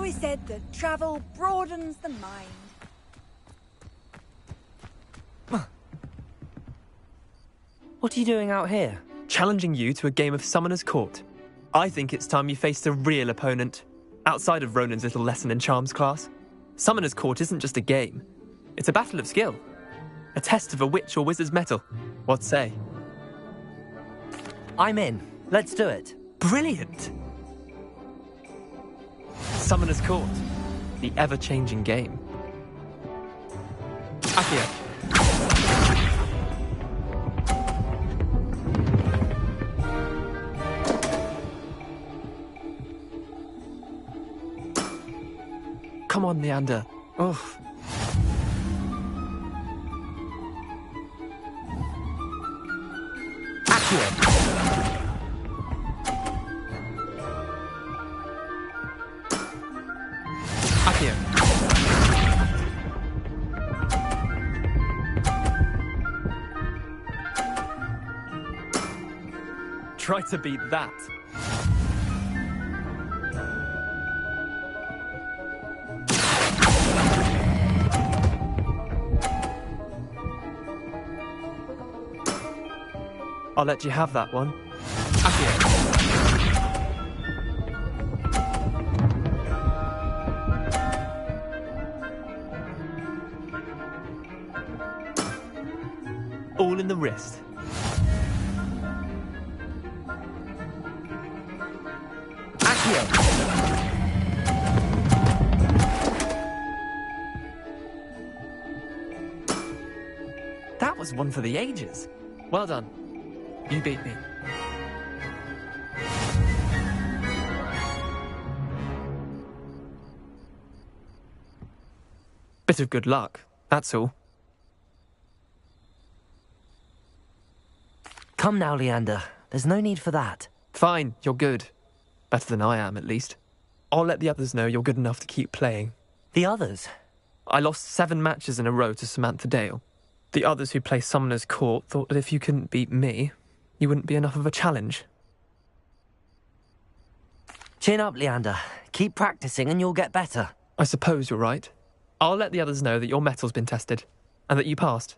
always said that travel broadens the mind. What are you doing out here? Challenging you to a game of Summoner's Court. I think it's time you faced a real opponent, outside of Ronan's little lesson in charms class. Summoner's Court isn't just a game. It's a battle of skill. A test of a witch or wizard's mettle. What say? I'm in. Let's do it. Brilliant! Summoner's Court. The ever-changing game. Accio. Come on, Leander. Oh. Accio. Accio. Try to beat that. I'll let you have that one. Accio. All in the wrist. Accio. That was one for the ages. Well done. You beat me. Bit of good luck, that's all. Come now, Leander. There's no need for that. Fine, you're good. Better than I am, at least. I'll let the others know you're good enough to keep playing. The others? I lost 7 matches in a row to Samantha Dale. The others who play Summoner's Court thought that if you couldn't beat me, you wouldn't be enough of a challenge. Chin up, Leander. Keep practicing and you'll get better. I suppose you're right. I'll let the others know that your metal's been tested, and that you passed.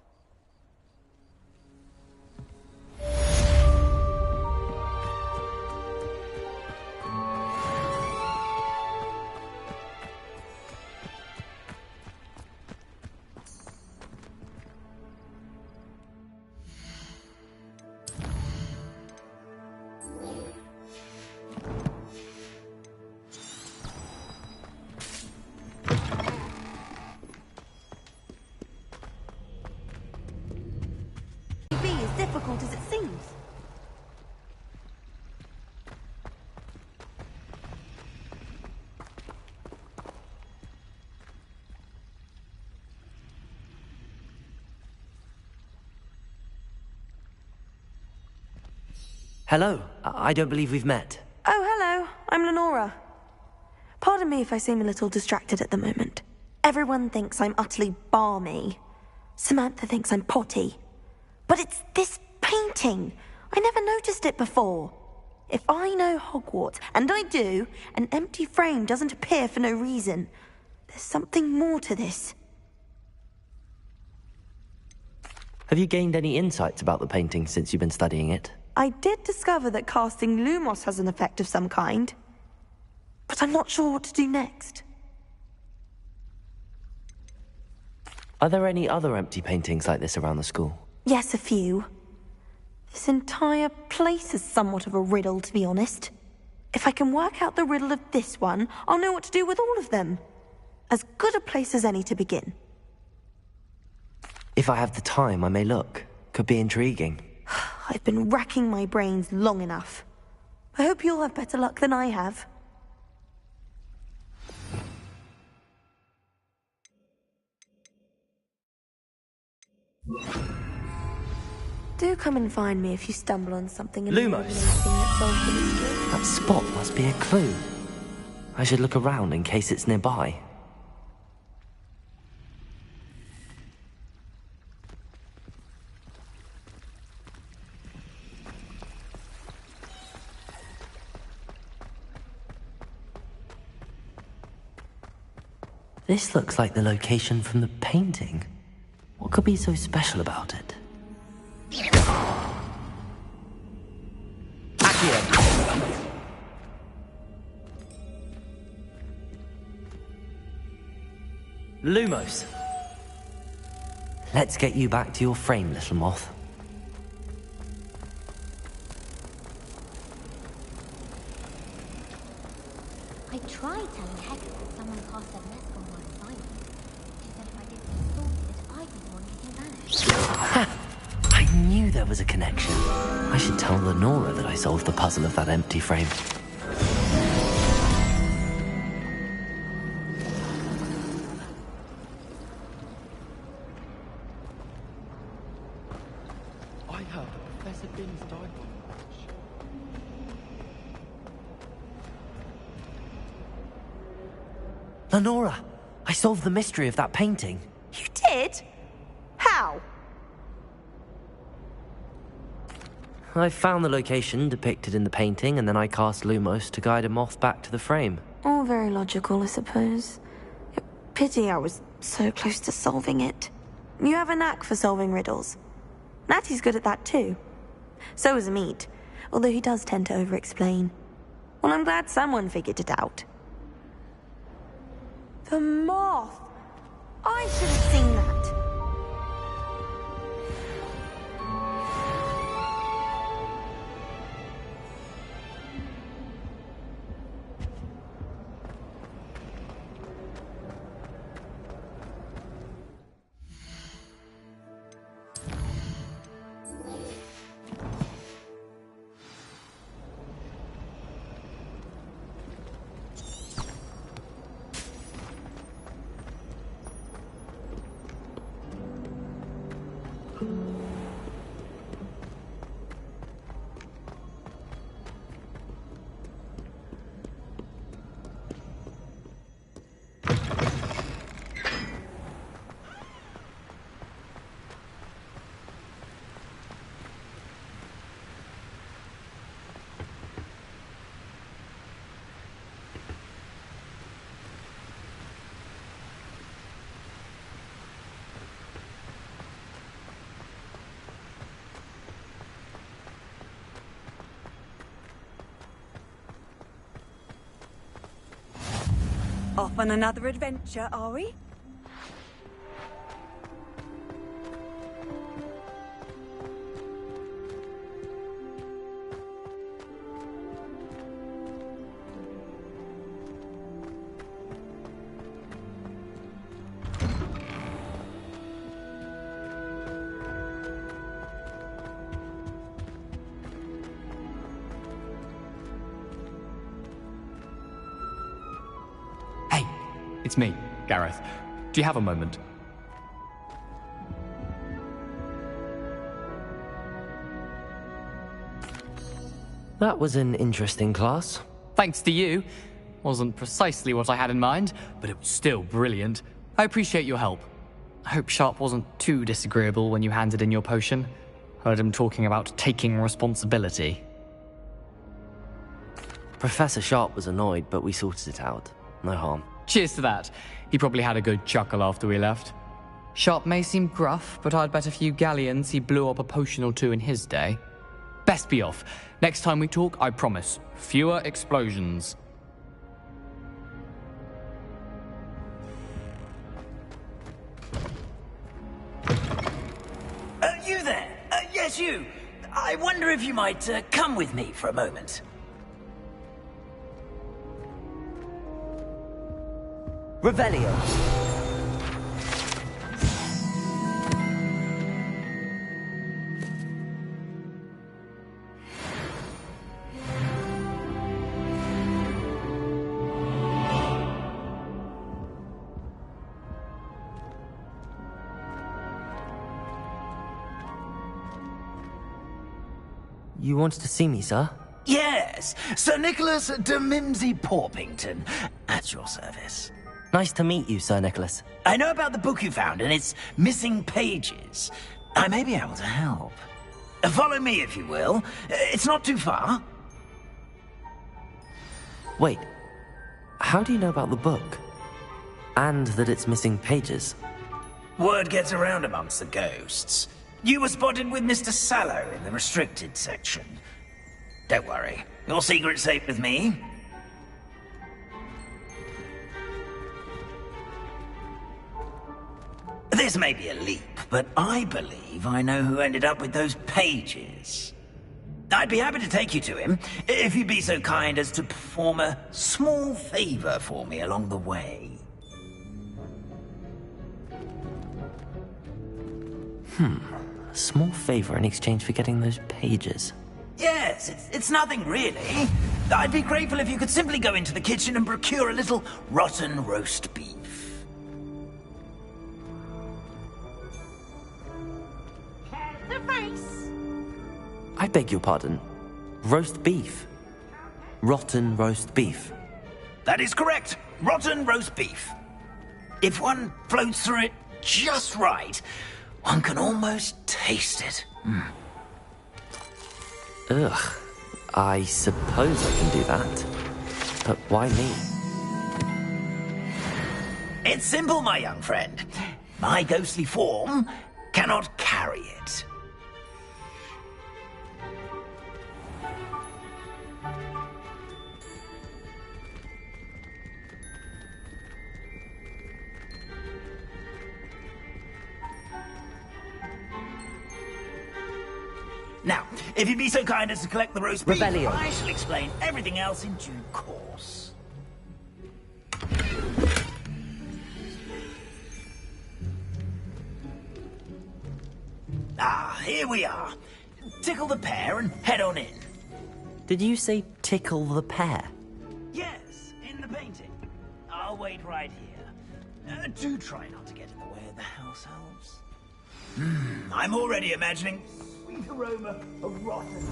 Difficult as it seems. Hello. I don't believe we've met. Oh, hello. I'm Lenora. Pardon me if I seem a little distracted at the moment. Everyone thinks I'm utterly balmy. Samantha thinks I'm potty. But it's this painting. I never noticed it before. If I know Hogwart, and I do, an empty frame doesn't appear for no reason. There's something more to this. Have you gained any insights about the painting since you've been studying it? I did discover that casting Lumos has an effect of some kind. But I'm not sure what to do next. Are there any other empty paintings like this around the school? Yes, a few. This entire place is somewhat of a riddle, to be honest. If I can work out the riddle of this one, I'll know what to do with all of them. As good a place as any to begin. If I have the time, I may look. Could be intriguing. I've been racking my brains long enough. I hope you'll have better luck than I have. Do come and find me if you stumble on something Lumos. that solves the mystery. That spot must be a clue. I should look around in case it's nearby. This looks like the location from the painting. What could be so special about it? Lumos. Let's get you back to your frame, little moth. I tried telling Hector that someone cast a mess on my assignment. She said if I didn't get sorted, I'd be the one getting banished. I knew there was a connection. I should tell Lenora that I solved the puzzle of that empty frame. I heard that Professor Binns died on Lenora, I solved the mystery of that painting. You did? How? I found the location depicted in the painting, and then I cast Lumos to guide a moth back to the frame. All very logical, I suppose. Pity I was so close to solving it. You have a knack for solving riddles. Natty's good at that too. So is Amit, although he does tend to over-explain. Well, I'm glad someone figured it out. The moth! I should have seen that. Off on another adventure, are we? It's me, Gareth. Do you have a moment? That was an interesting class. Thanks to you. Wasn't precisely what I had in mind, but it was still brilliant. I appreciate your help. I hope Sharp wasn't too disagreeable when you handed in your potion. Heard him talking about taking responsibility. Professor Sharp was annoyed, but we sorted it out. No harm. Cheers to that. He probably had a good chuckle after we left. Sharp may seem gruff, but I'd bet a few galleons he blew up a potion or two in his day. Best be off. Next time we talk, I promise, fewer explosions. You there? Yes, you. I wonder if you might come with me for a moment. Revelio. You wanted to see me, sir? Yes, Sir Nicholas de Mimsy Porpington, at your service. Nice to meet you, Sir Nicholas. I know about the book you found and its missing pages. I may be able to help. Follow me, if you will. It's not too far. Wait, how do you know about the book? And that it's missing pages. Word gets around amongst the ghosts. You were spotted with Mr. Sallow in the restricted section. Don't worry, your secret's safe with me. This may be a leap, but I believe I know who ended up with those pages. I'd be happy to take you to him, if you'd be so kind as to perform a small favor for me along the way. A small favor in exchange for getting those pages. Yes, it's nothing really. I'd be grateful if you could simply go into the kitchen and procure a little rotten roast beef. The face. I beg your pardon. Roast beef. Rotten roast beef. That is correct. Rotten roast beef. If one floats through it just right, one can almost taste it. Ugh. I suppose I can do that. But why me? It's simple, my young friend. My ghostly form cannot carry it. Now, if you'd be so kind as to collect the roast beef, Rebellion. I shall explain everything else in due course. Ah, here we are. Tickle the pear and head on in. Did you say tickle the pear? Yes, in the painting. I'll wait right here. Do try not to get in the way of the house elves. I'm already imagining sweet aroma of rotten.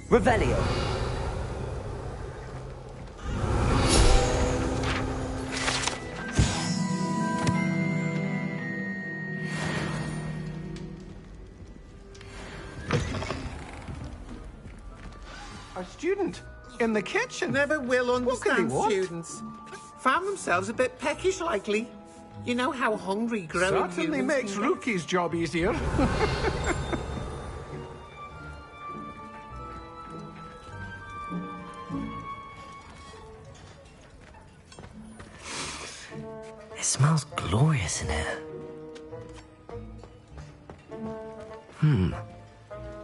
Revelio. A student in the kitchen. Never will understand want? students. Found themselves a bit peckish lately. You know how hungry growing Certainly humans makes can get. Rookie's job easier. It smells glorious in here.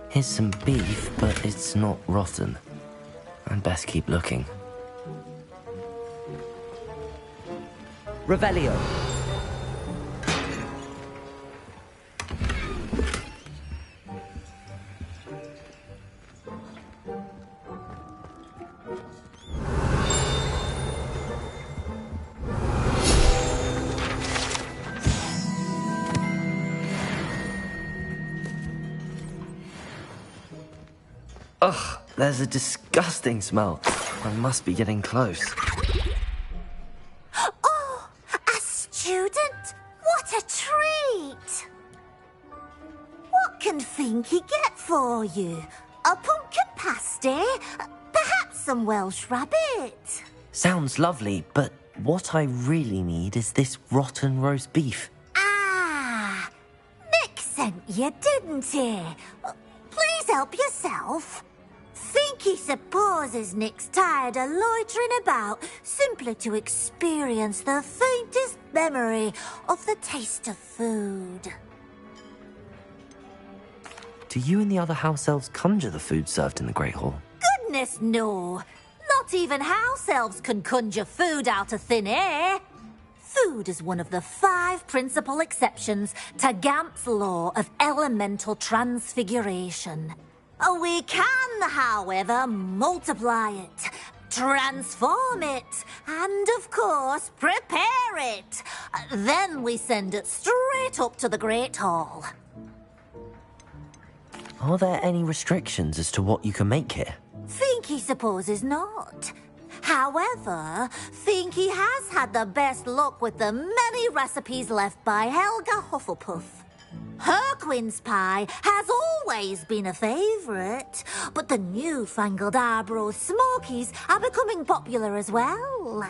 Here's some beef, but it's not rotten. I'd best keep looking. Revelio. Ugh, there's a disgusting smell. I must be getting close. Oh, a student? What a treat! What can Finky get for you? A pumpkin pasty? Perhaps some Welsh rabbit? Sounds lovely, but what I really need is this rotten roast beef. Ah, Nick sent you, didn't he? Please help yourself. Finky supposes Nick's tired of loitering about simply to experience the faintest memory of the taste of food. Do you and the other house elves conjure the food served in the Great Hall? Goodness, no. Not even house elves can conjure food out of thin air. Food is one of the 5 principal exceptions to Gamp's law of elemental transfiguration. We can, however, multiply it. transform it, and of course, prepare it. Then we send it straight up to the Great Hall. Are there any restrictions as to what you can make here? Finky supposes not. However, Finky has had the best luck with the many recipes left by Helga Hufflepuff. Her quince pie has always been a favourite, but the newfangled Arbroath Smokies are becoming popular as well.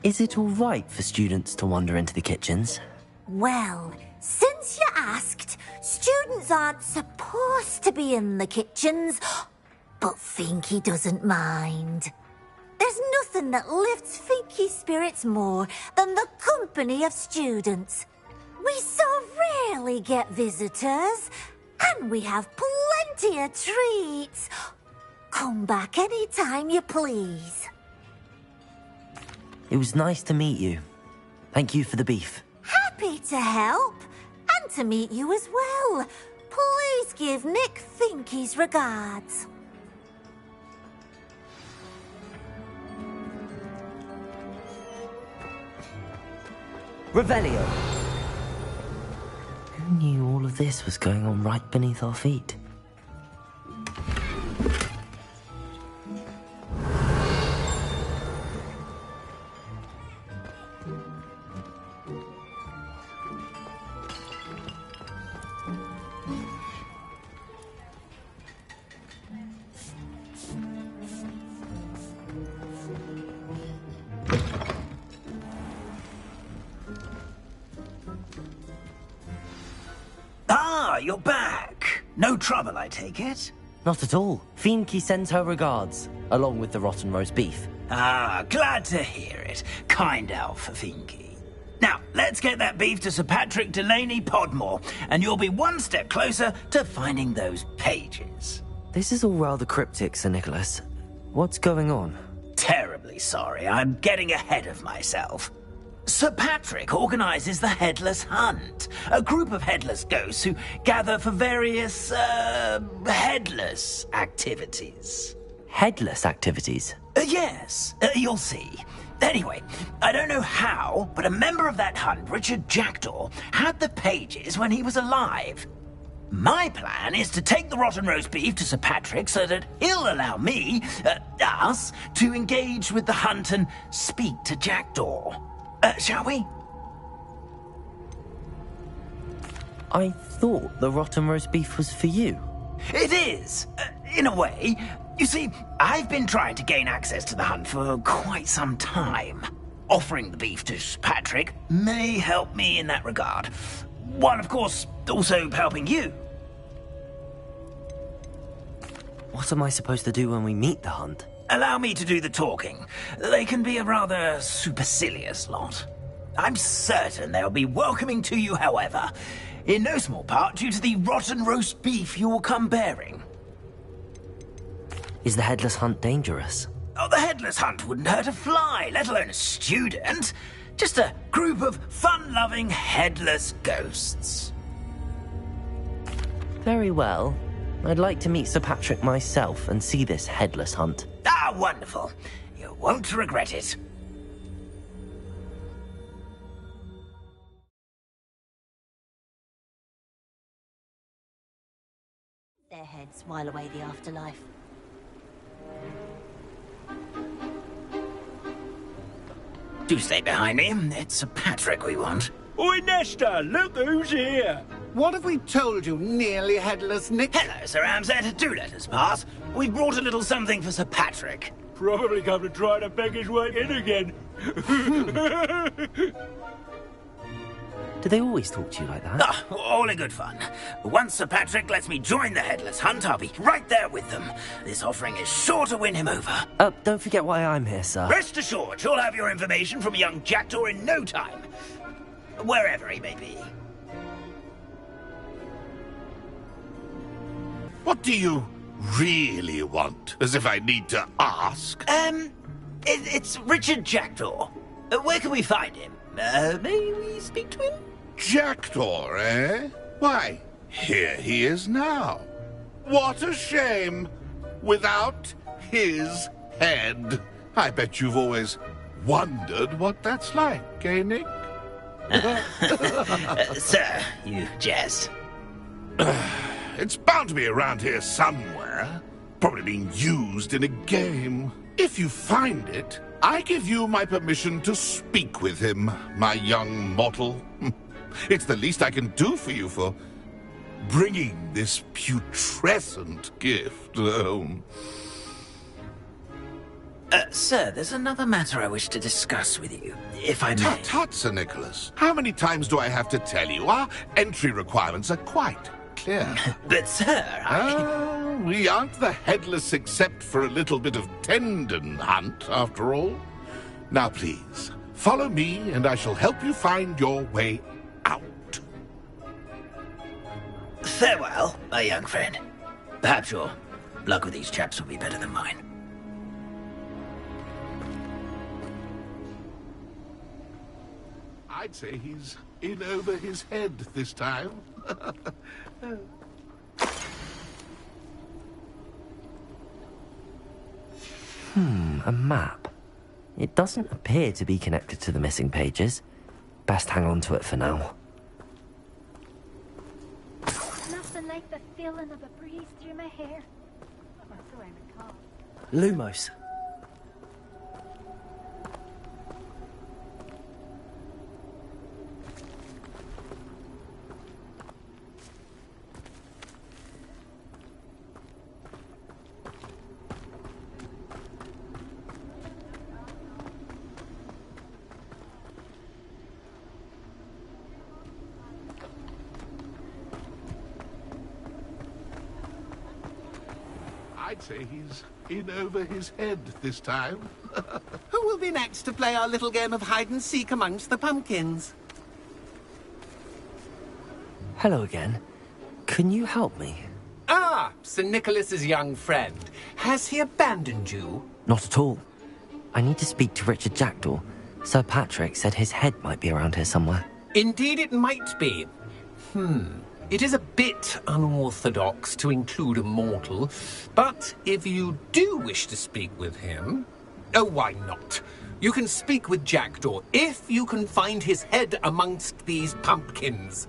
Is it all right for students to wander into the kitchens? Well, since you asked, students aren't supposed to be in the kitchens, but Finky doesn't mind. There's nothing that lifts Finky's spirits more than the company of students. We so rarely get visitors, and we have plenty of treats. Come back any time you please. It was nice to meet you. Thank you for the beef. Happy to help, and to meet you as well. Please give Nick Finky's regards. Revelio! Who knew all of this was going on right beneath our feet? Ah, you're back. No trouble, I take it? Not at all. Finky sends her regards, along with the rotten roast beef. Ah, glad to hear it. Kind elf for Finky. Now, let's get that beef to Sir Patrick Delaney Podmore, and you'll be one step closer to finding those pages. This is all rather cryptic, Sir Nicholas. What's going on? Terribly sorry, I'm getting ahead of myself. Sir Patrick organises the Headless Hunt, a group of headless ghosts who gather for various, headless activities. Headless activities? Yes, you'll see. Anyway, I don't know how, but a member of that hunt, Richard Jackdaw, had the pages when he was alive. My plan is to take the rotten roast beef to Sir Patrick so that he'll allow me, us, to engage with the hunt and speak to Jackdaw. Shall we? I thought the rotten roast beef was for you. It is, in a way. You see, I've been trying to gain access to the hunt for quite some time. Offering the beef to Sir Patrick may help me in that regard. While, of course, also helping you. What am I supposed to do when we meet the hunt? Allow me to do the talking. They can be a rather supercilious lot. I'm certain they'll be welcoming to you, however, in no small part due to the rotten roast beef you will come bearing. Is the Headless Hunt dangerous? Oh, the Headless Hunt wouldn't hurt a fly, let alone a student. Just a group of fun-loving headless ghosts. Very well. I'd like to meet Sir Patrick myself and see this Headless Hunt. Ah, wonderful. You won't regret it. Their heads while away the afterlife. Do stay behind me. It's Sir Patrick we want. Oi, Nesta, look who's here. What have we told you, nearly headless Nick? Hello, Sir Ramsett. Do let us pass. We've brought a little something for Sir Patrick. Probably come to try to beg his way in again. Do they always talk to you like that? Ah, all in good fun. Once Sir Patrick lets me join the Headless Hunt, I'll be right there with them. This offering is sure to win him over. Don't forget why I'm here, sir. Rest assured, you'll have your information from a young Jackdaw in no time. Wherever he may be. What do you really want? As if I need to ask. It's Richard Jackdaw. Where can we find him? May we speak to him? Jackdaw, eh? Why, here he is now. What a shame. without his head. I bet you've always wondered what that's like, eh, Nick? Sir, you jest. It's bound to be around here somewhere. Probably being used in a game. If you find it, I give you my permission to speak with him, my young mortal. It's the least I can do for you for bringing this putrescent gift home. Sir, there's another matter I wish to discuss with you, if I may. Tut, tut, Sir Nicholas. How many times do I have to tell you? Our entry requirements are quite clear. But, sir, we aren't the headless except for a little bit of tendon hunt, after all. Now, please, follow me, and I shall help you find your way out. Farewell, my young friend. Perhaps your luck with these chaps will be better than mine. I'd say he's in over his head this time. A map. It doesn't appear to be connected to the missing pages. Best hang on to it for now. Nothing like the feeling of a breeze through my hair. Or so I recall. Lumos. I'd say he's in over his head this time. Who will be next to play our little game of hide-and-seek amongst the pumpkins? Hello again. Can you help me? Ah, Sir Nicholas's young friend. Has he abandoned you? Not at all. I need to speak to Richard Jackdaw. Sir Patrick said his head might be around here somewhere. Indeed it might be. It is a bit unorthodox to include a mortal, but if you do wish to speak with him... Oh, why not? You can speak with Jackdaw if you can find his head amongst these pumpkins.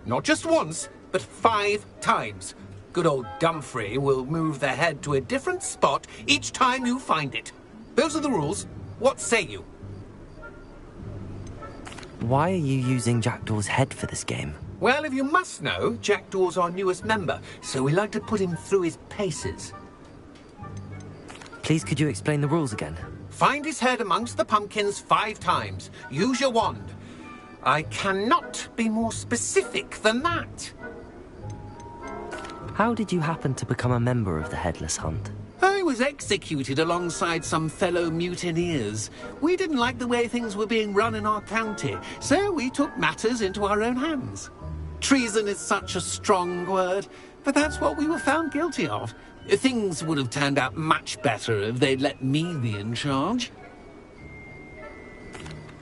Not just once, but 5 times. Good old Dumfrey will move the head to a different spot each time you find it. Those are the rules. What say you? Why are you using Jackdaw's head for this game? Well, if you must know, Jackdaw's our newest member, so we like to put him through his paces. Please, could you explain the rules again? Find his head amongst the pumpkins 5 times. Use your wand. I cannot be more specific than that. How did you happen to become a member of the Headless Hunt? I was executed alongside some fellow mutineers. We didn't like the way things were being run in our county, so we took matters into our own hands. Treason is such a strong word, but that's what we were found guilty of. Things would have turned out much better if they'd let me be in charge.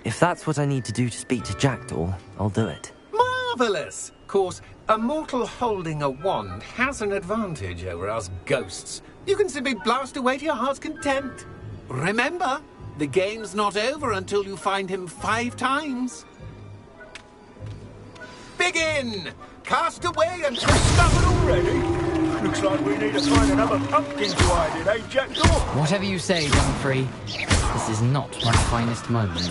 If that's what I need to do to speak to Jackdaw, I'll do it. Marvellous! Of course, a mortal holding a wand has an advantage over us ghosts. You can simply blast away to your heart's content. Remember, the game's not over until you find him 5 times. Begin! Cast away and Stuff it already? Looks like we need to find another pumpkin to hide in, eh, Jackdaw? Whatever you say, Dumfrey. This is not my finest moment.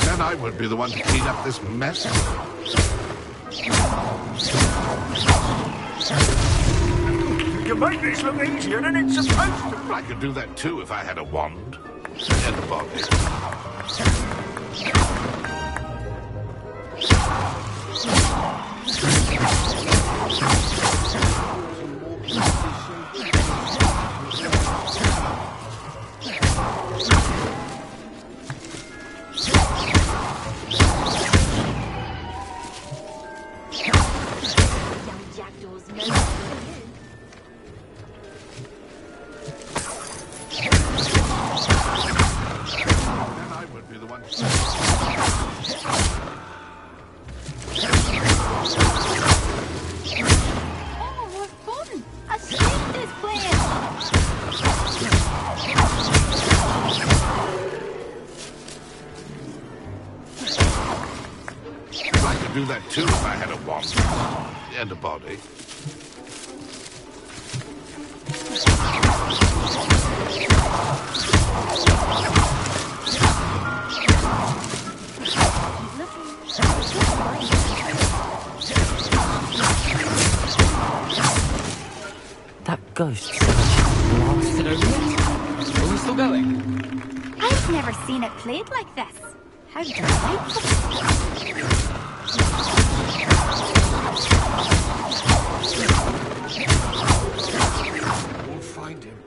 Then I won't be the one to clean up this mess. You make this look easier than it's supposed to. I could do that too if I had a wand. And a body. do that too if I had a wand. And a body. That ghost blasted over it. Are we still going? I've never seen it played like this. How delightful. We'll find him.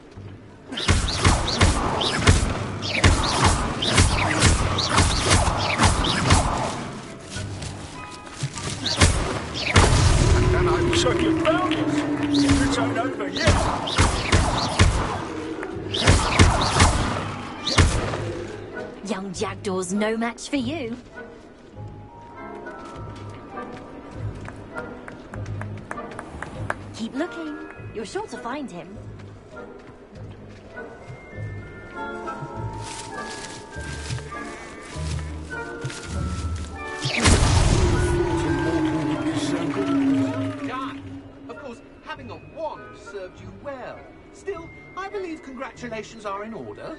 And then I wish I could found it. It's ain't over yet. Young Jackdaw's no match for you. Keep looking. You're sure to find him. Done. Of course, having a wand served you well. Still, I believe congratulations are in order.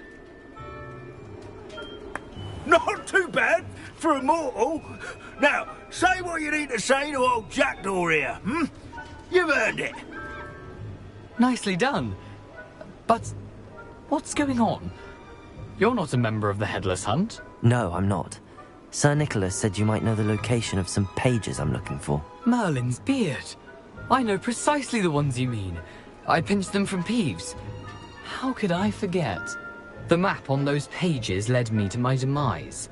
Not too bad for a mortal. Now, say what you need to say to old Jackdaw here, hmm? You've earned it. Nicely done. But what's going on? You're not a member of the Headless Hunt. No, I'm not. Sir Nicholas said you might know the location of some pages I'm looking for. Merlin's beard. I know precisely the ones you mean. I pinched them from Peeves. How could I forget? The map on those pages led me to my demise.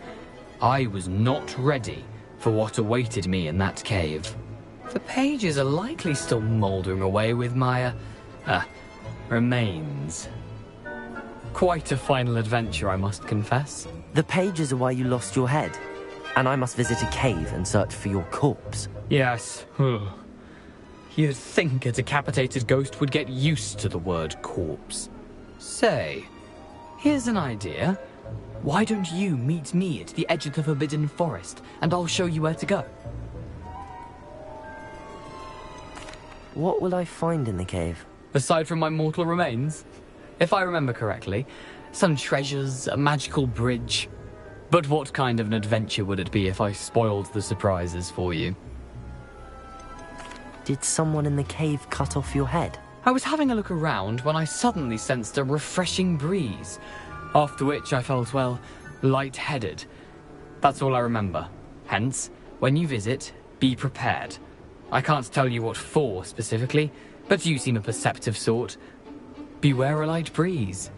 I was not ready for what awaited me in that cave. The pages are likely still mouldering away with my, remains. Quite a final adventure, I must confess. The pages are why you lost your head, and I must visit a cave and search for your corpse. Yes. You'd think a decapitated ghost would get used to the word corpse. Say, here's an idea. Why don't you meet me at the edge of the Forbidden Forest, and I'll show you where to go? What will I find in the cave? Aside from my mortal remains? If I remember correctly, some treasures, a magical bridge. But what kind of an adventure would it be if I spoiled the surprises for you? Did someone in the cave cut off your head? I was having a look around when I suddenly sensed a refreshing breeze, after which I felt, well, lightheaded. That's all I remember. Hence, when you visit, be prepared. I can't tell you what for specifically, but you seem a perceptive sort. Beware a light breeze.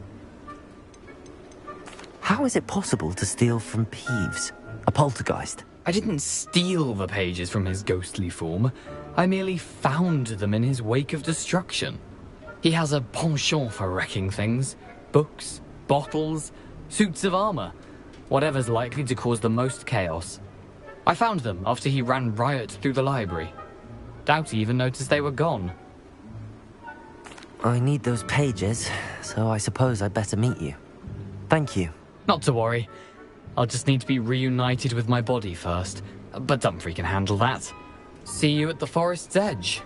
How is it possible to steal from Peeves? A poltergeist? I didn't steal the pages from his ghostly form. I merely found them in his wake of destruction. He has a penchant for wrecking things. Books, bottles, suits of armor. Whatever's likely to cause the most chaos. I found them after he ran riot through the library. Doubt he even noticed they were gone. I need those pages, so I suppose I'd better meet you. Thank you. Not to worry. I'll just need to be reunited with my body first. But Dumfries can handle that. See you at the forest's edge.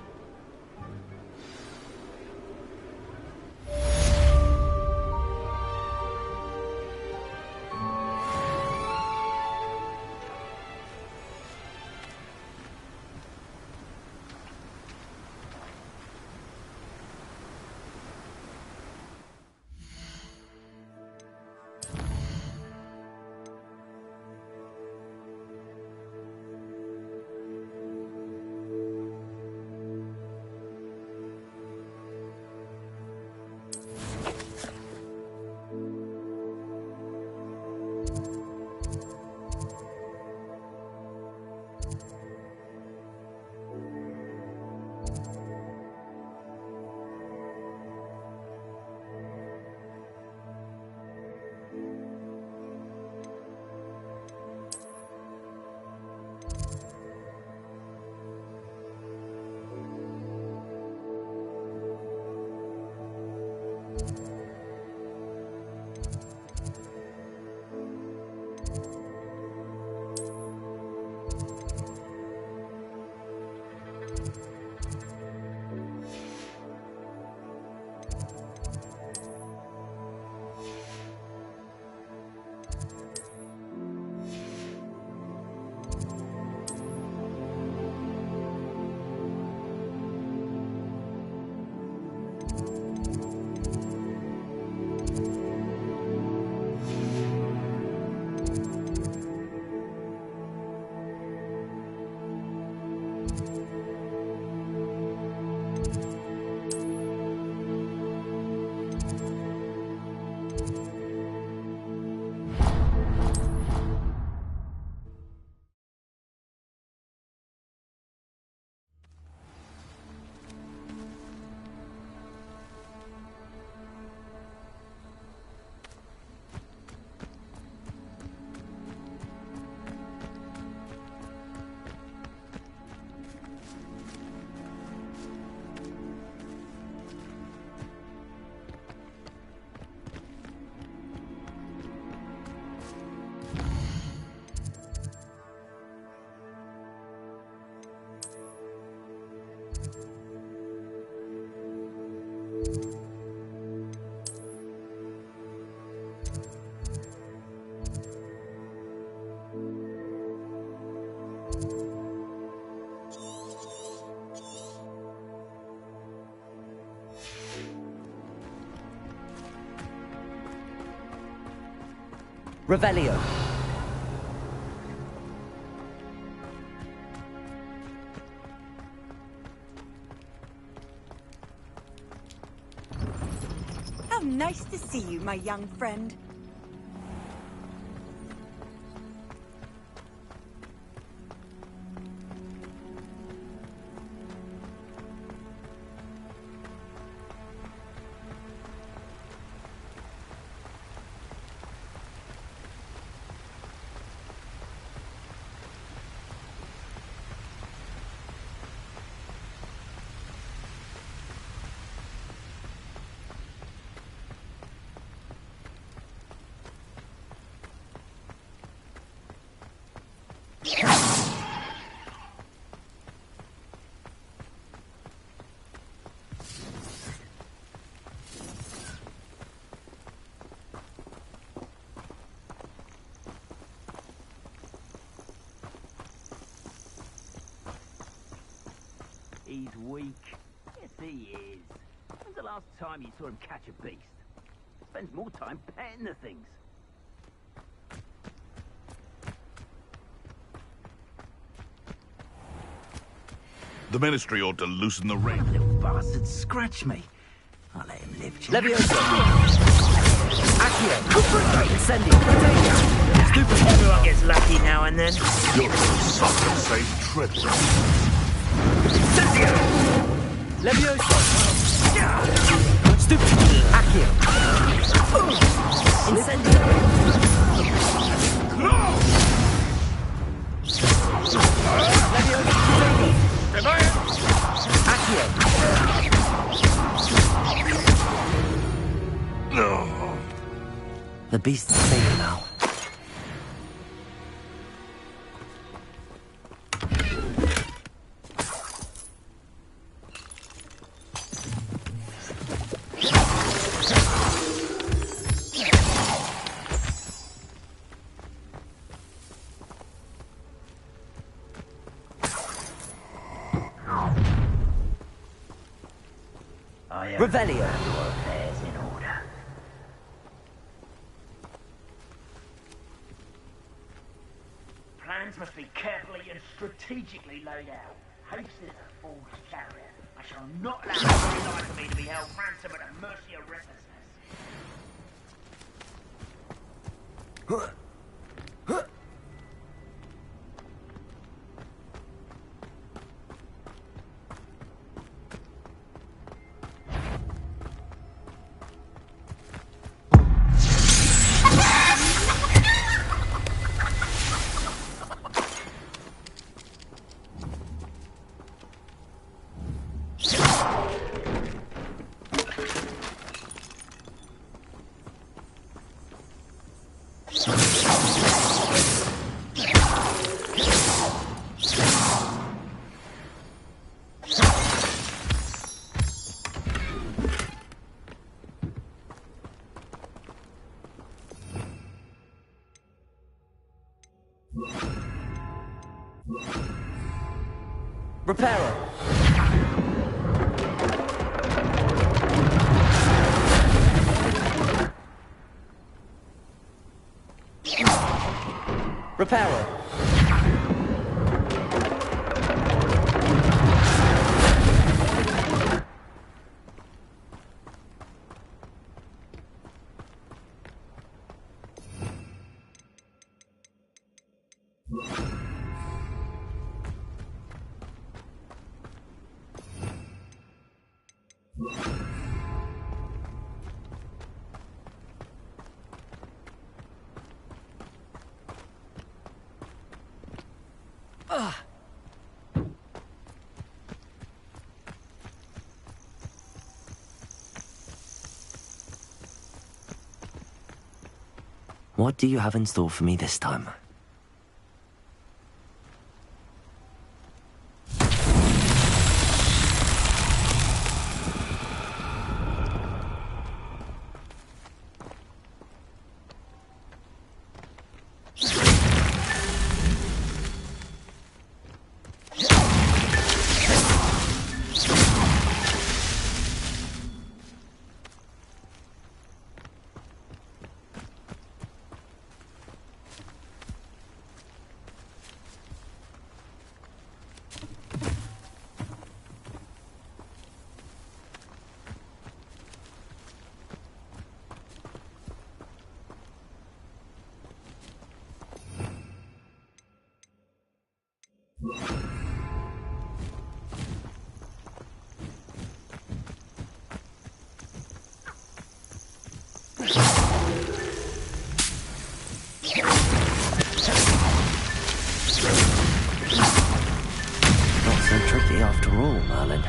Revelio. How nice to see you, my young friend. He's weak. Yes, he is. When's the last time you saw him catch a beast? Spends more time petting the things. The Ministry ought to loosen the rein. Little bastard scratch me. I'll let him live. Levioso. Accio. Incendio. Stupid. Everyone gets lucky now and then. You're such a safe trip. Incendio. Levioso. Stupid. Accio. Incendio. Accio. The beast's safe now. Revelio. Affairs in order. Plans must be carefully and strategically laid out. Haste is a fool's chariot. I shall not allow any life for me to be held ransom at the mercy of restlessness. Reparo. Reparo. What do you have in store for me this time? Not so tricky after all, Merlin.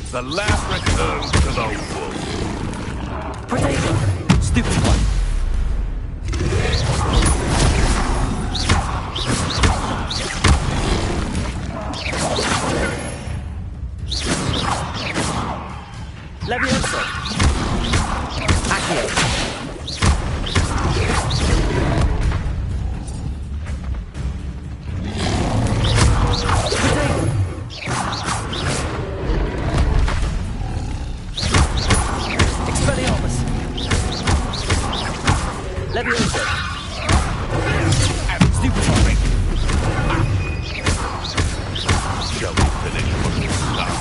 The last return to the wolf. Potato! Stupid one. Levioso! Accio! Levioso! Stupid one! Shall we finish what we start?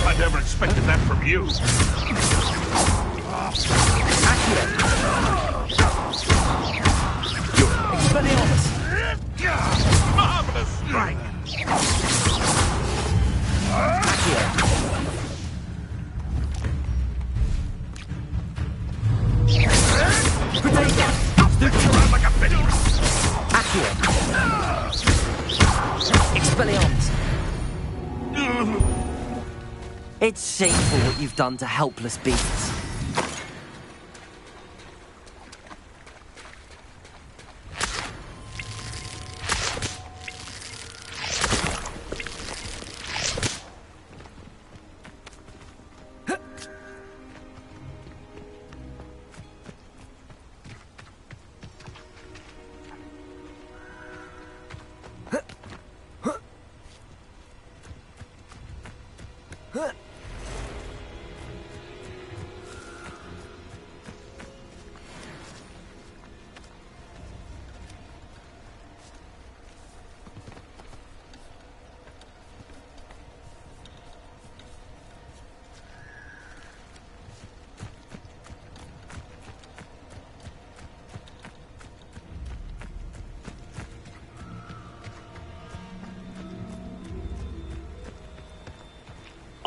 I never expected that from you. Accio! Expelliarmus! Marvelous strike! Accio! Potato! Stupid around like a fiddle! Accio! Expelliarmus! It's shameful what you've done to helpless beasts.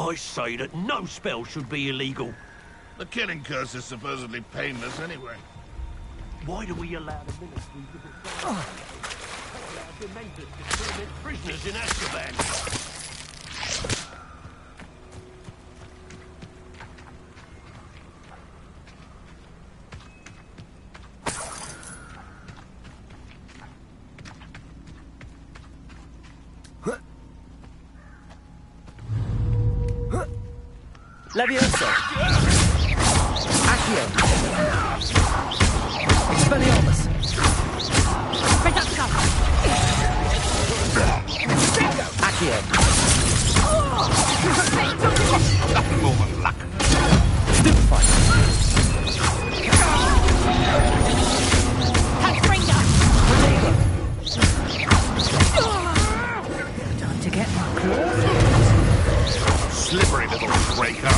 I say that no spell should be illegal. The killing curse is supposedly painless anyway. Why do we allow the ministry to allow dementors to torment prisoners in Azkaban? Leviosa! Accio! Expelliarmus! Reducto! Accio! Nothing more than luck. Stupefy! Time to get my claws. Slippery little breaker.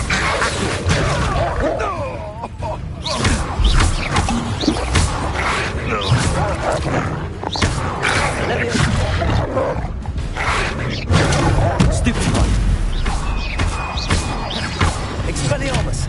Stupefy! Expelliarmus!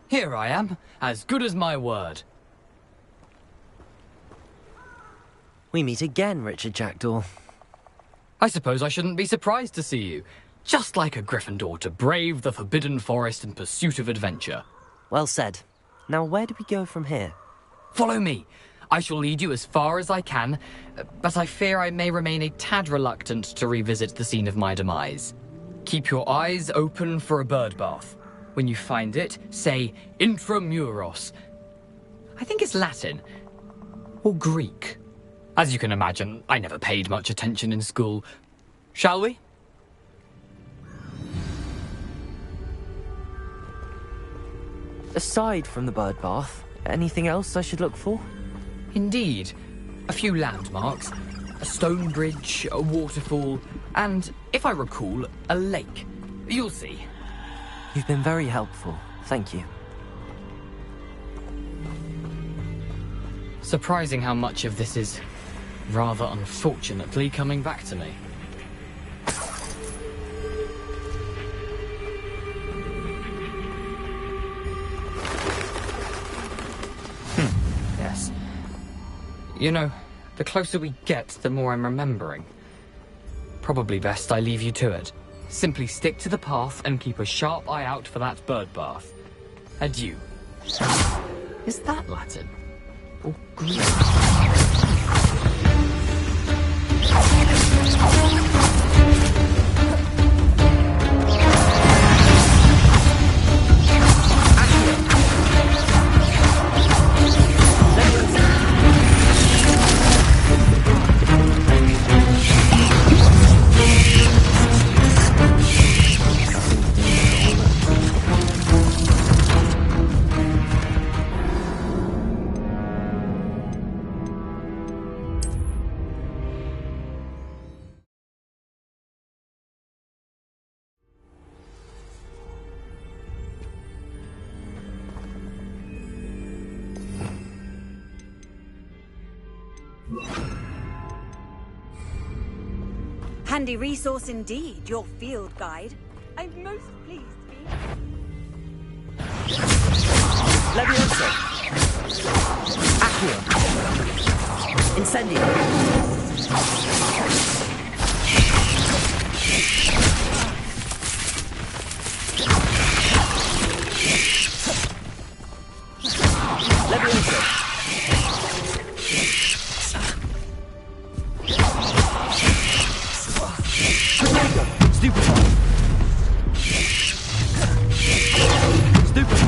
Here I am, as good as my word. We meet again, Richard Jackdaw. I suppose I shouldn't be surprised to see you. Just like a Gryffindor to brave the Forbidden Forest in pursuit of adventure. Well said. Now where do we go from here? Follow me. I shall lead you as far as I can, but I fear I may remain a tad reluctant to revisit the scene of my demise. Keep your eyes open for a bird bath. When you find it, say intramuros. I think it's Latin. Or Greek. As you can imagine, I never paid much attention in school. Shall we? Aside from the bird bath, anything else I should look for? Indeed. A few landmarks. A stone bridge, a waterfall, and, if I recall, a lake. You'll see. You've been very helpful. Thank you. Surprising how much of this is, rather unfortunately, coming back to me. Yes. You know, the closer we get, the more I'm remembering. Probably best I leave you to it. Simply stick to the path and keep a sharp eye out for that bird bath. Adieu. Is that Latin? Or Greek? Handy resource indeed, your field guide. I'm most pleased to be... Levioso! Accio! Incendio! Levioso! Stupefy! Stupefy!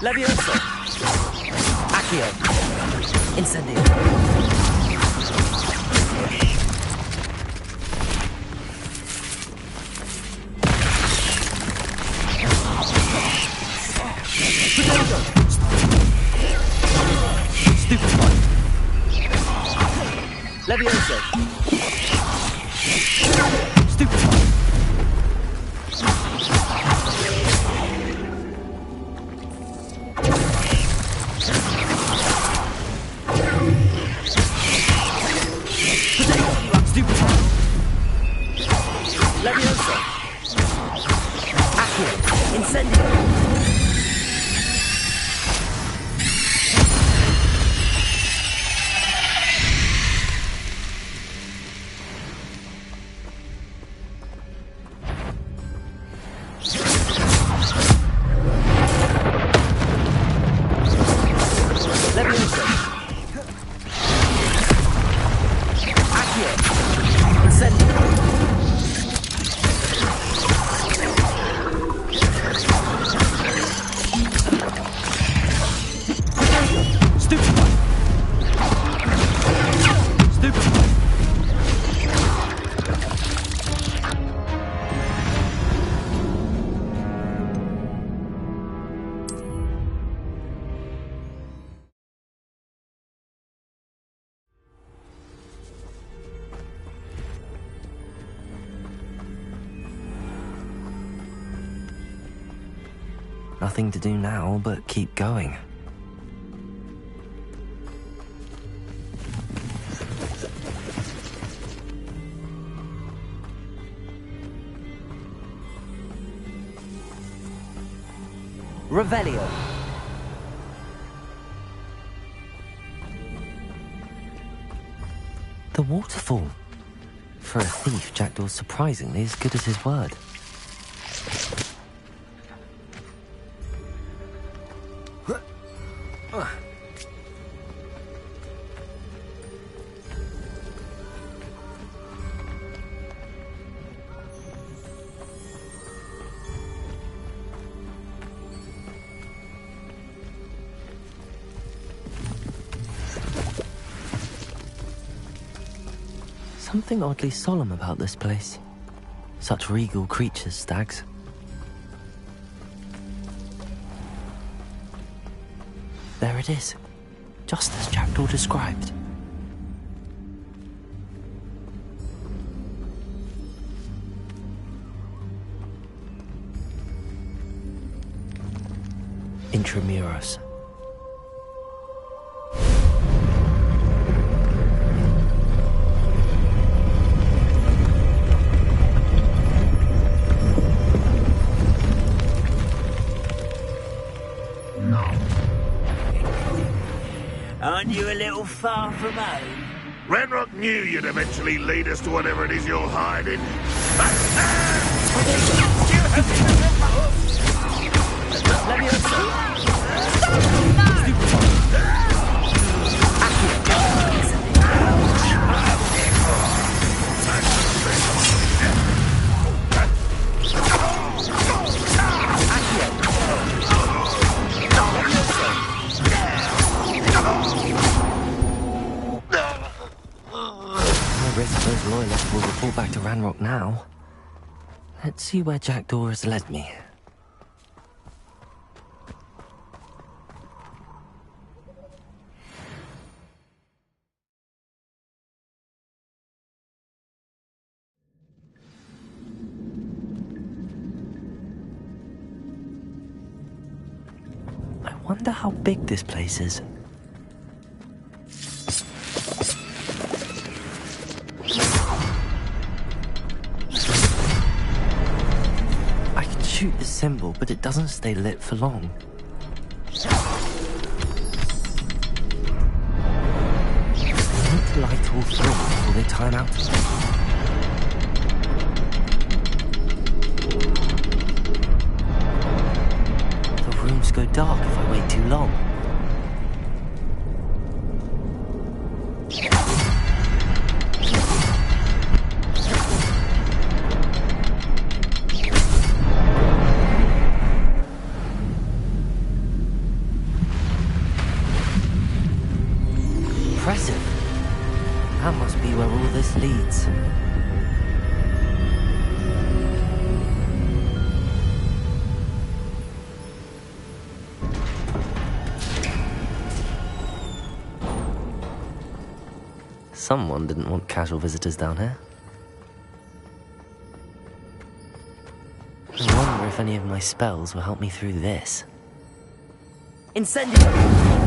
Levioso! Accio! Incendio! Potato! Stupefy! Levioso! Stupefy! Levioso! Accio! Incendio! Levioso! Accio! Incendio! Stupefy! Stupefy! Nothing to do now but keep going. Revelio. The waterfall. For a thief, Jackdaw's surprisingly as good as his word. Something oddly solemn about this place. Such regal creatures, stags. There it is, just as Jackdaw described. Intramuros. Aren't you a little far from home? Ranrock knew you'd eventually lead us to whatever it is you're hiding. I suppose loyalists will report back to Ranrock now. Let's see where Jackdaw has led me. wonder how big this place is. I can shoot the symbol, but it doesn't stay lit for long. I need to light all three before they time out. The rooms go dark if I wait too long. Impressive. That must be where all this leads. Someone didn't want casual visitors down here. I wonder if any of my spells will help me through this. Incendio!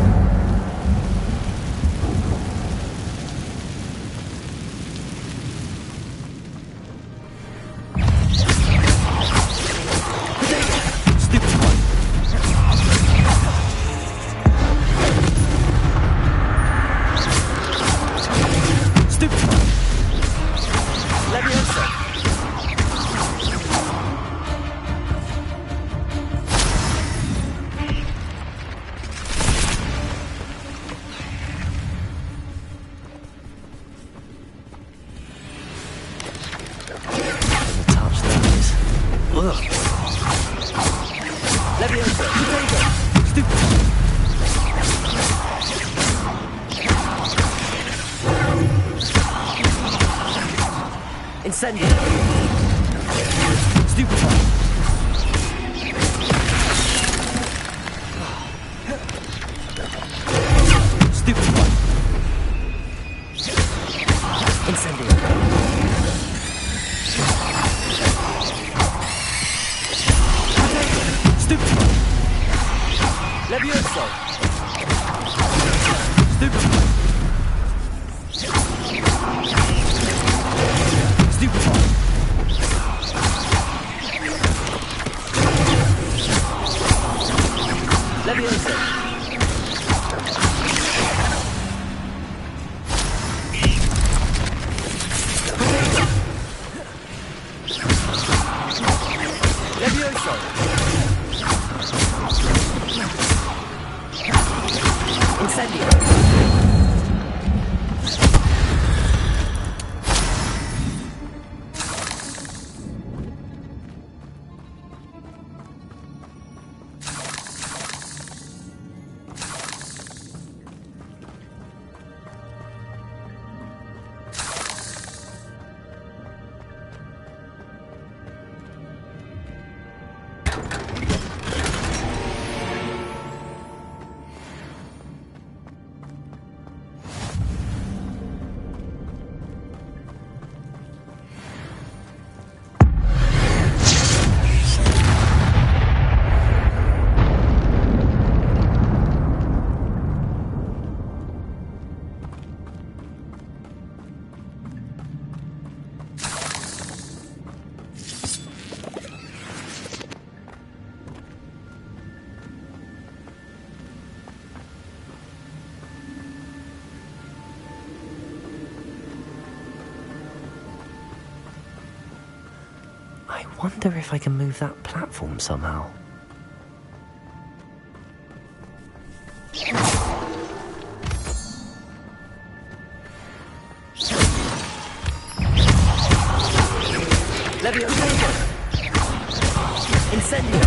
Incendio! Stupefy! Stupefy! Incendio! Stupefy! Levioso! Stupefy! Stupefy! Levioso! Levioso! Incendio! I wonder if I can move that platform somehow. Levioso! Incendio!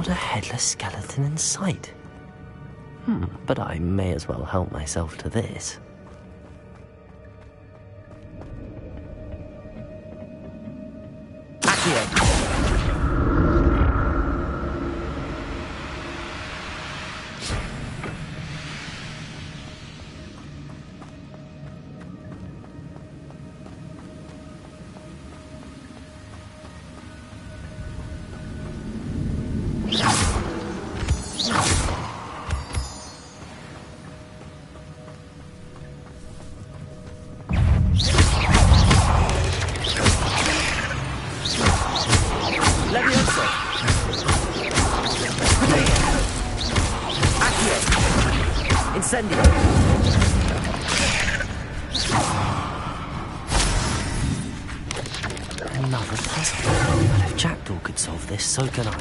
Not a headless skeleton in sight. But I may as well help myself to this. Accio! Incendio! Another puzzle. But if Jackdaw could solve this, so can I.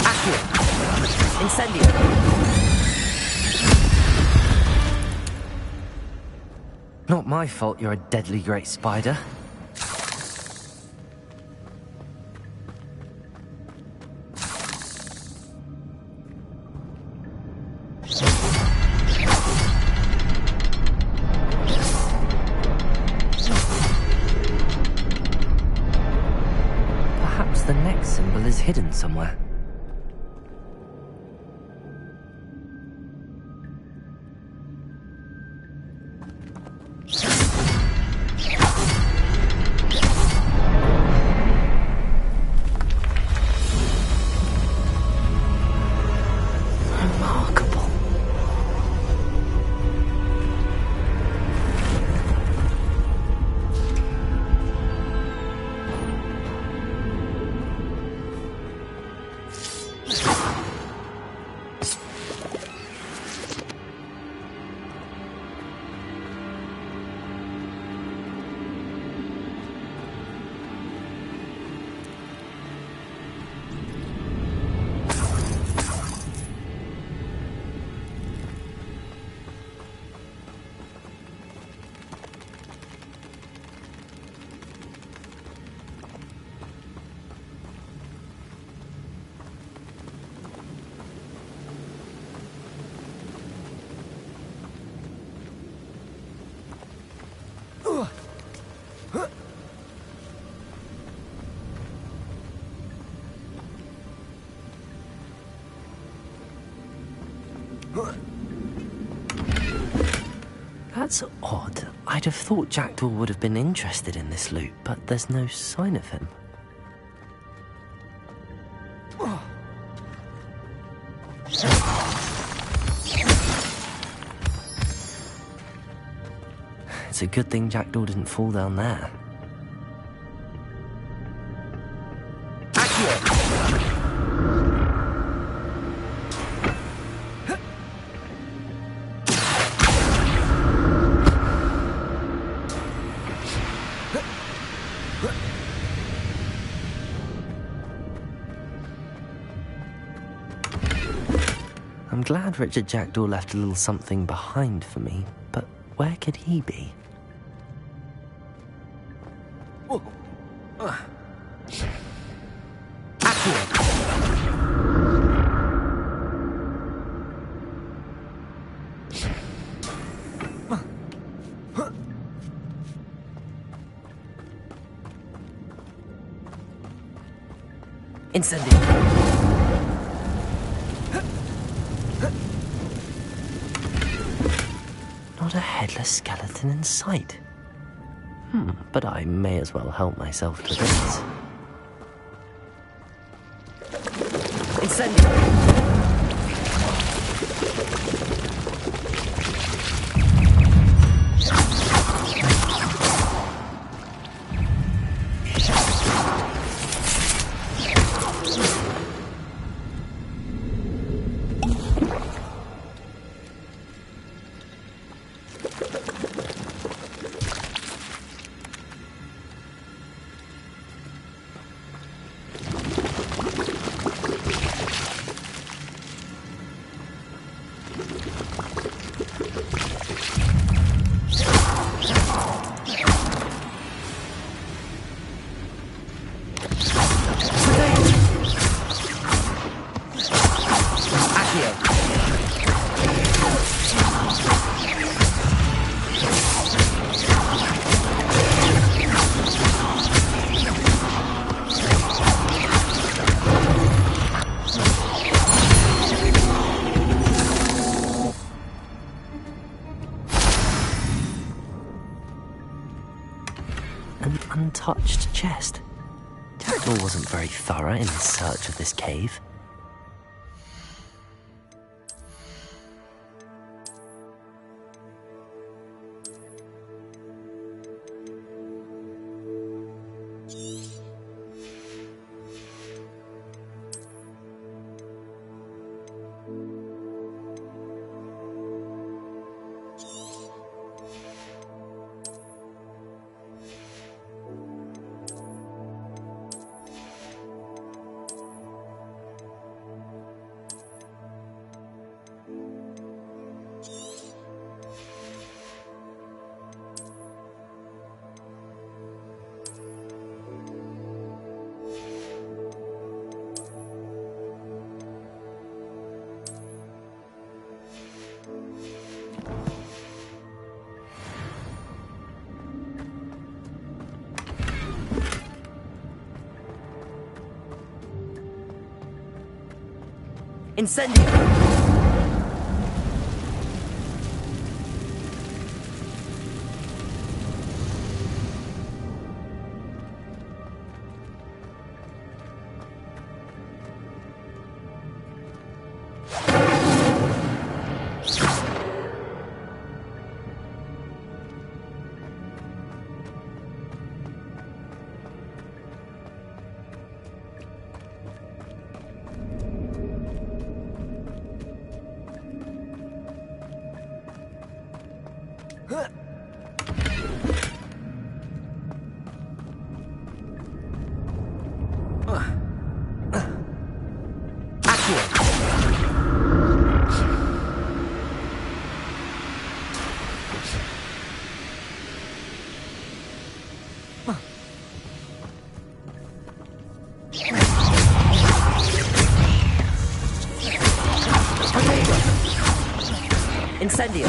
Accio! Incendio! Not my fault you're a deadly great spider. The next symbol is hidden somewhere. Remarkable. That's odd. I'd have thought Jackdaw would have been interested in this loot, but there's no sign of him. It's a good thing Jackdaw didn't fall down there. I'm glad Richard Jackdaw left a little something behind for me, but where could he be? Incendio! Not a headless skeleton in sight. But I may as well help myself to this. Incendio! An untouched chest. Jackdaw wasn't very thorough in his search of this cave. Incendio! Incendio!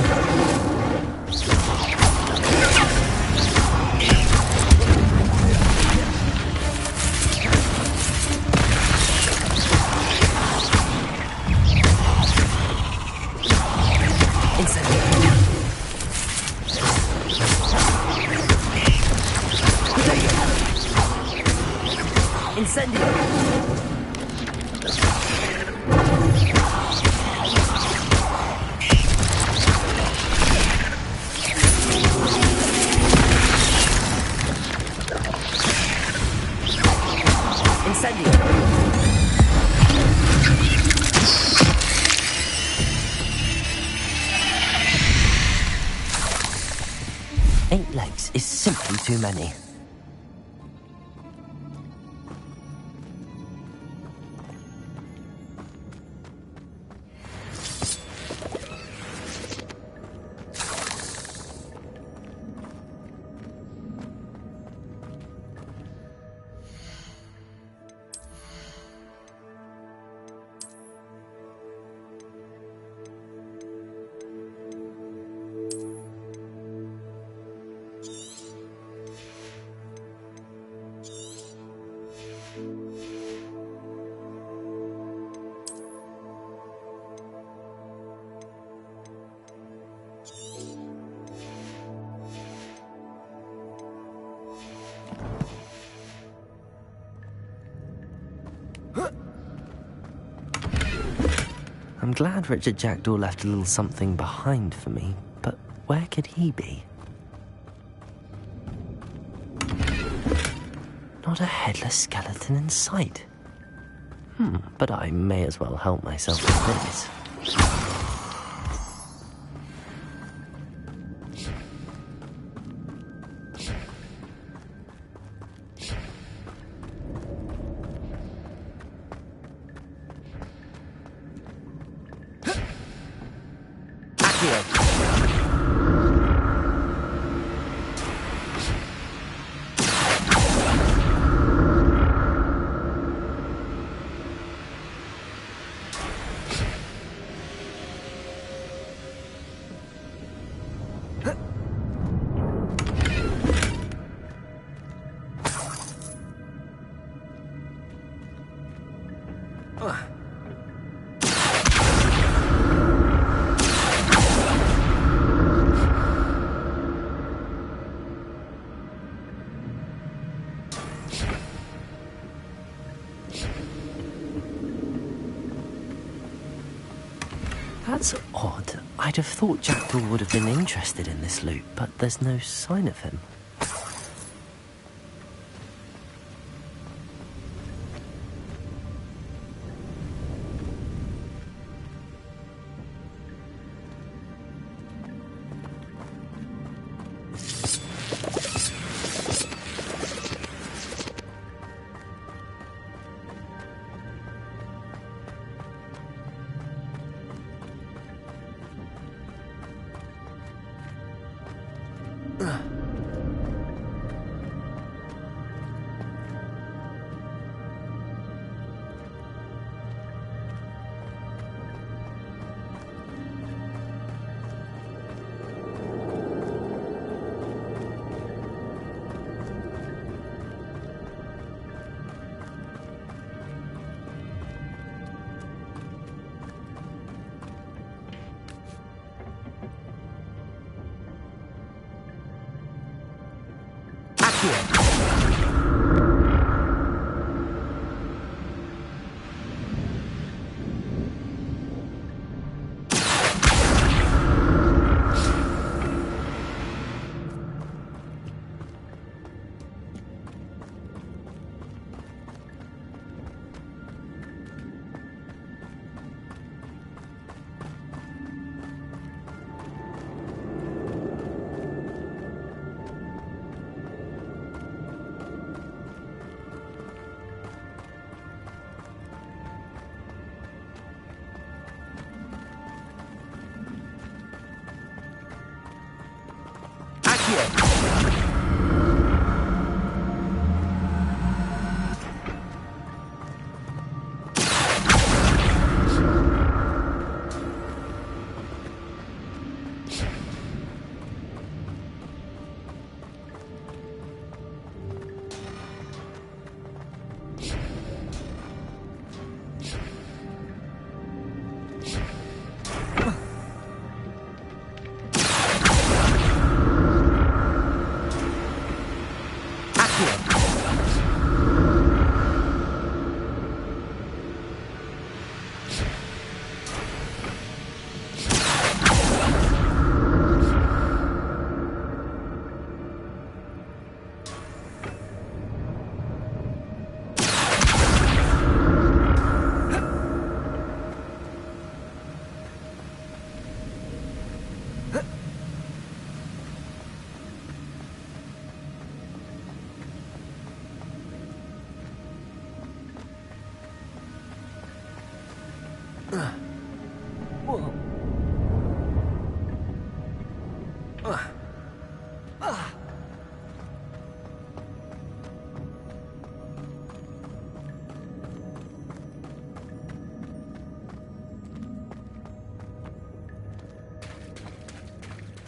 Is simply too many. I'm glad Richard Jackdaw left a little something behind for me, but where could he be? Not a headless skeleton in sight. But I may as well help myself with this. That's odd. I'd have thought Jackdaw would have been interested in this loot, but there's no sign of him.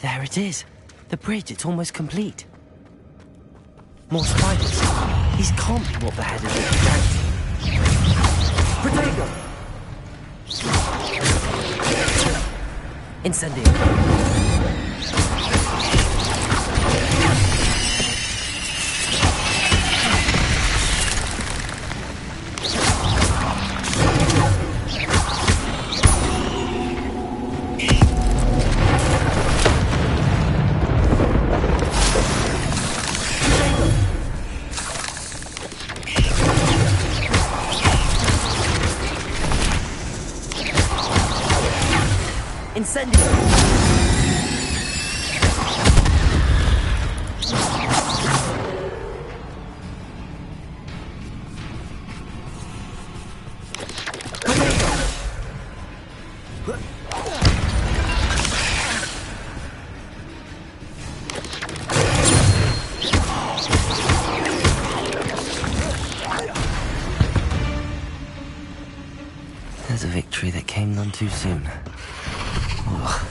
There it is. The bridge, it's almost complete. More spiders. These can't be what the head is extracting. Potato! Incendio. There's a victory that came none too soon. Ugh.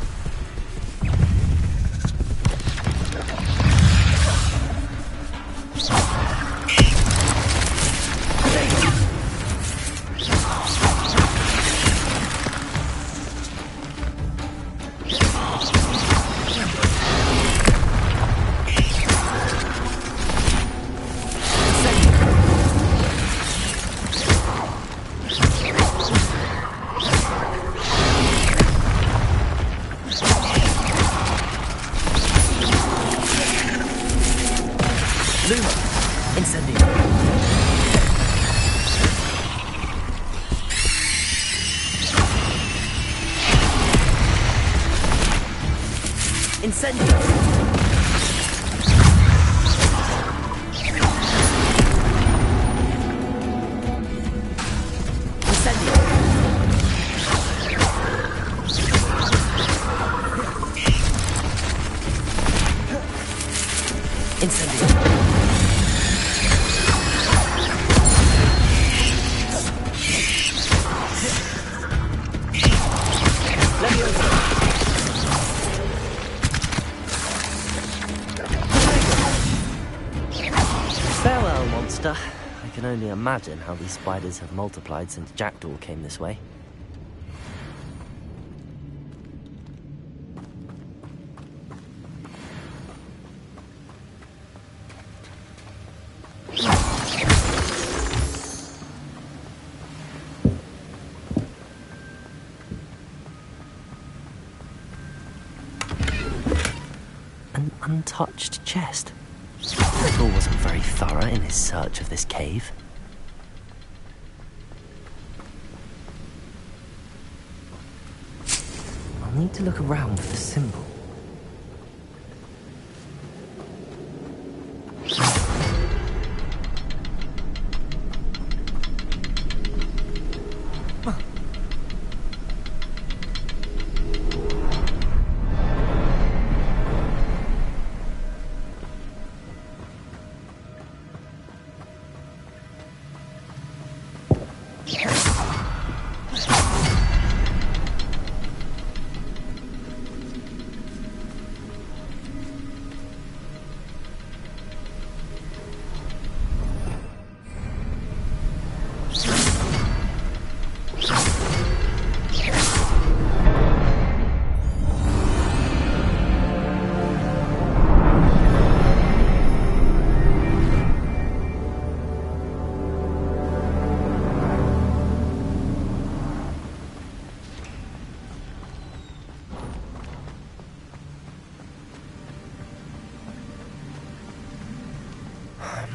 Luma! Incendio! Incendio! Incendio! Incendio! Farewell, monster. I can only imagine how these spiders have multiplied since Jackdaw came this way. An untouched chest. Jackdaw wasn't very thorough in his search of this cave. I'll need to look around for the symbol.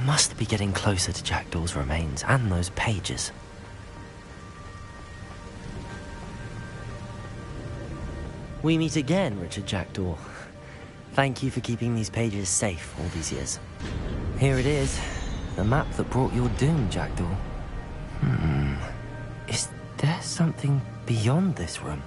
Must be getting closer to Jackdaw's remains and those pages. We meet again, Richard Jackdaw. Thank you for keeping these pages safe all these years. Here it is, the map that brought your doom, Jackdaw. Is there something beyond this room?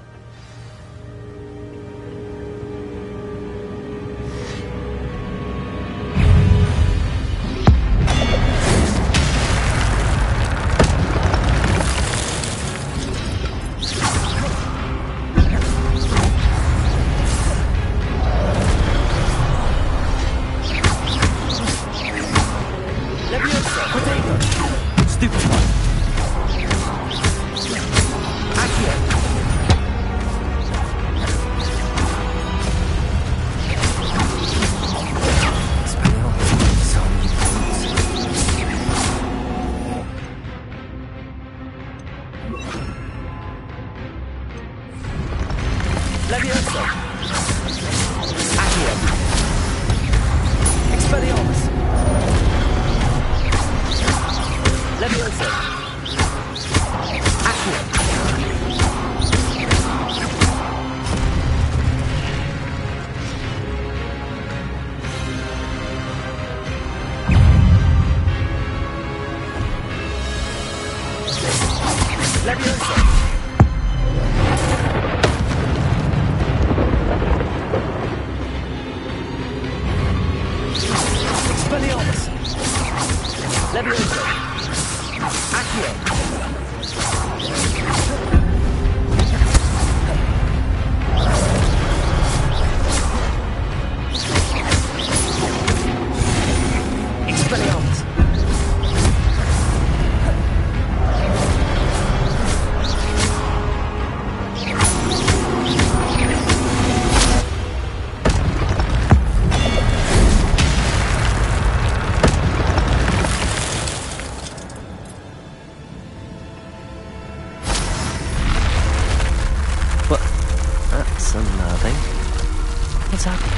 What's happening?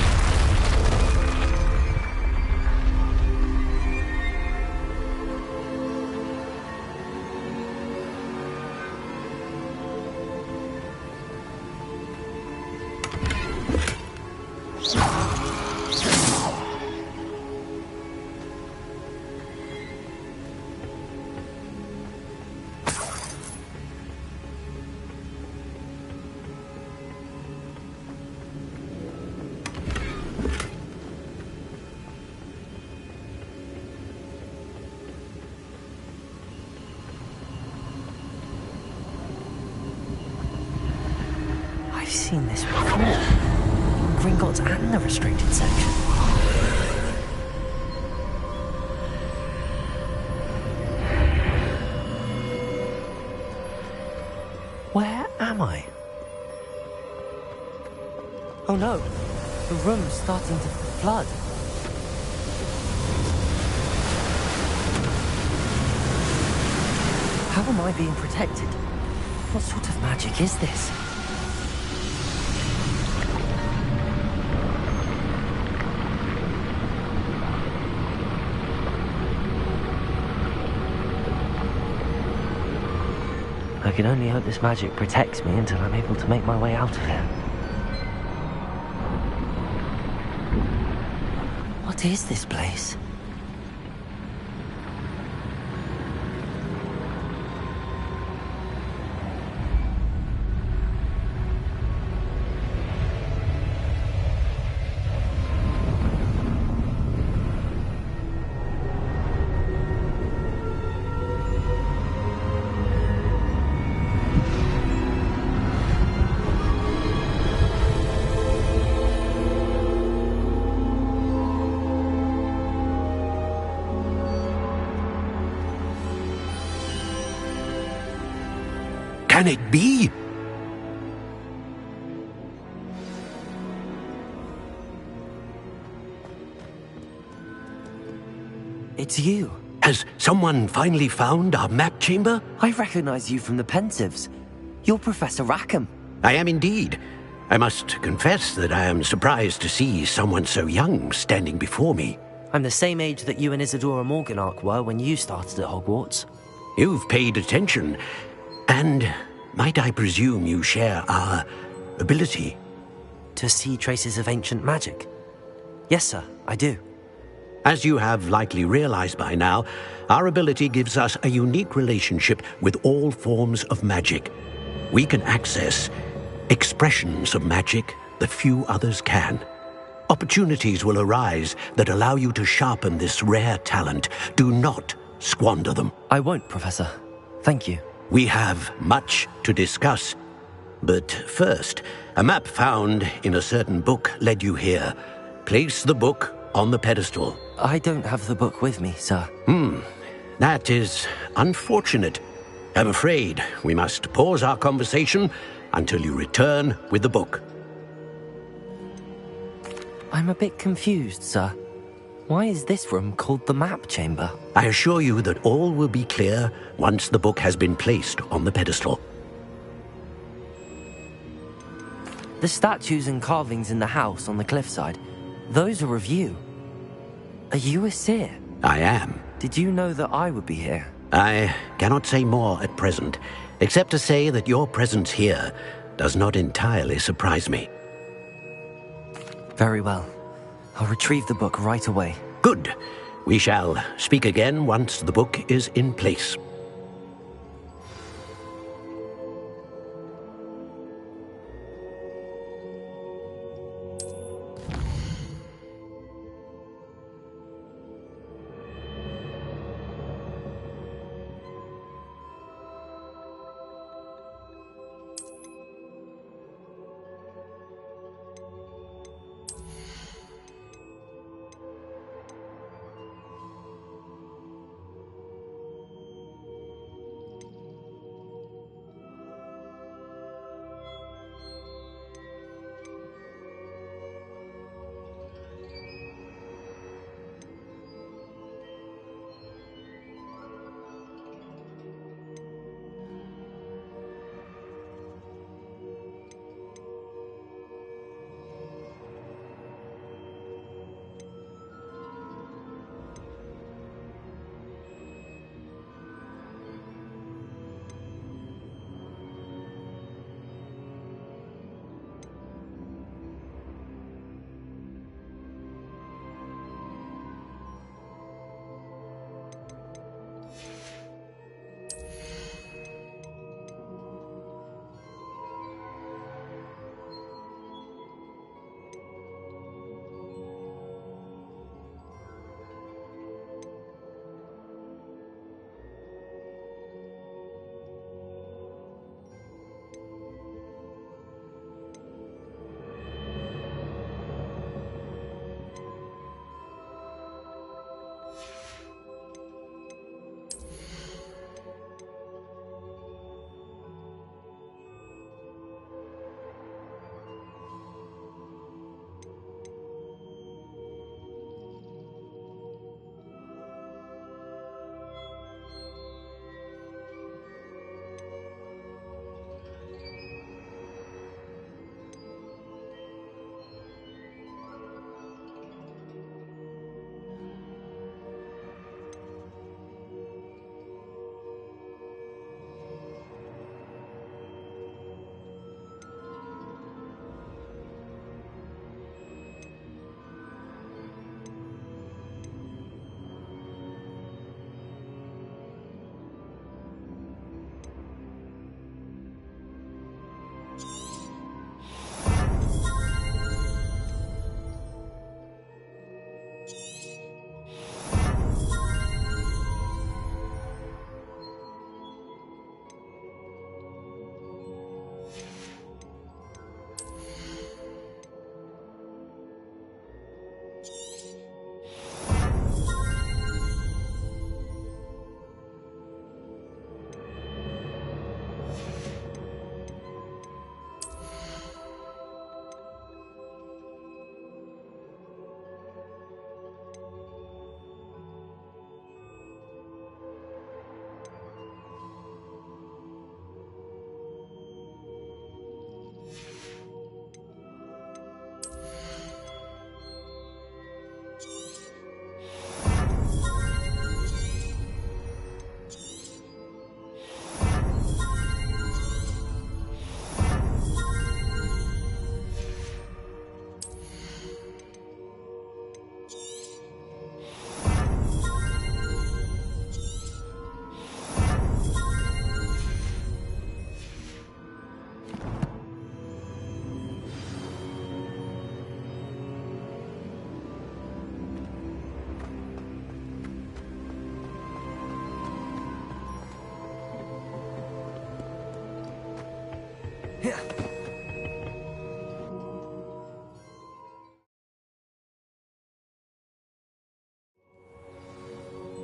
I've seen this before. Gringotts and the restricted section. Where am I? Oh no, the room's starting to flood. How am I being protected? What sort of magic is this? I can only hope this magic protects me until I'm able to make my way out of here. What is this place? Can it be? It's you. Has someone finally found our map chamber? I recognize you from the Pensives. You're Professor Rackham. I am indeed. I must confess that I am surprised to see someone so young standing before me. I'm the same age that you and Isadora Morganach were when you started at Hogwarts. You've paid attention, and might I presume you share our ability? To see traces of ancient magic? Yes, sir, I do. As you have likely realized by now, our ability gives us a unique relationship with all forms of magic. We can access expressions of magic that few others can. Opportunities will arise that allow you to sharpen this rare talent. Do not squander them. I won't, Professor. Thank you. We have much to discuss. But first, a map found in a certain book led you here. Place the book on the pedestal. I don't have the book with me, sir. That is unfortunate. I'm afraid we must pause our conversation until you return with the book. I'm a bit confused, sir. Why is this room called the map chamber? I assure you that all will be clear once the book has been placed on the pedestal. The statues and carvings in the house on the cliffside, those are of you. Are you a seer? I am. Did you know that I would be here? I cannot say more at present, except to say that your presence here does not entirely surprise me. Very well. I'll retrieve the book right away. Good. We shall speak again once the book is in place.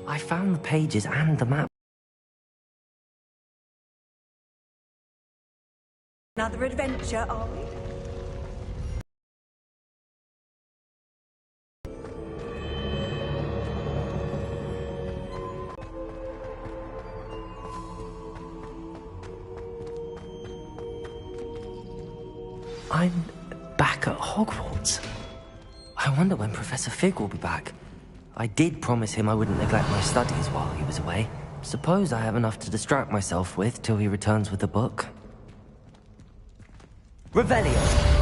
I found the pages and the map. Another adventure, are we? I'm back at Hogwarts. I wonder when Professor Fig will be back. I did promise him I wouldn't neglect my studies while he was away. Suppose I have enough to distract myself with till he returns with the book. Revelio!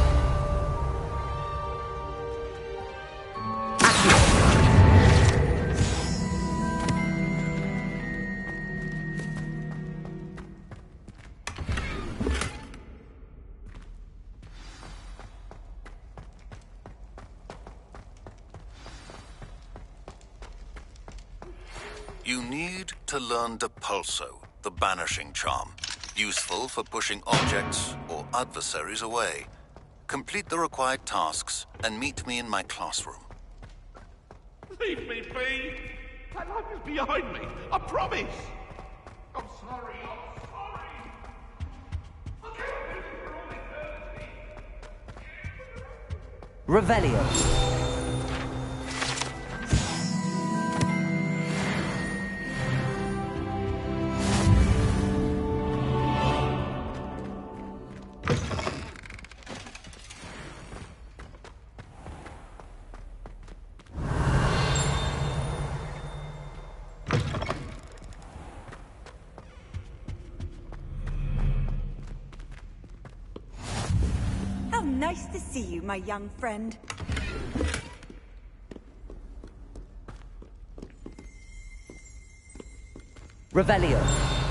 You need to learn Depulso, the banishing charm. Useful for pushing objects or adversaries away. Complete the required tasks and meet me in my classroom. Leave me be! That life is behind me, I promise! I'm sorry, I'm sorry! I can't live for all eternity! Revelio! Nice to see you, my young friend. Revelio.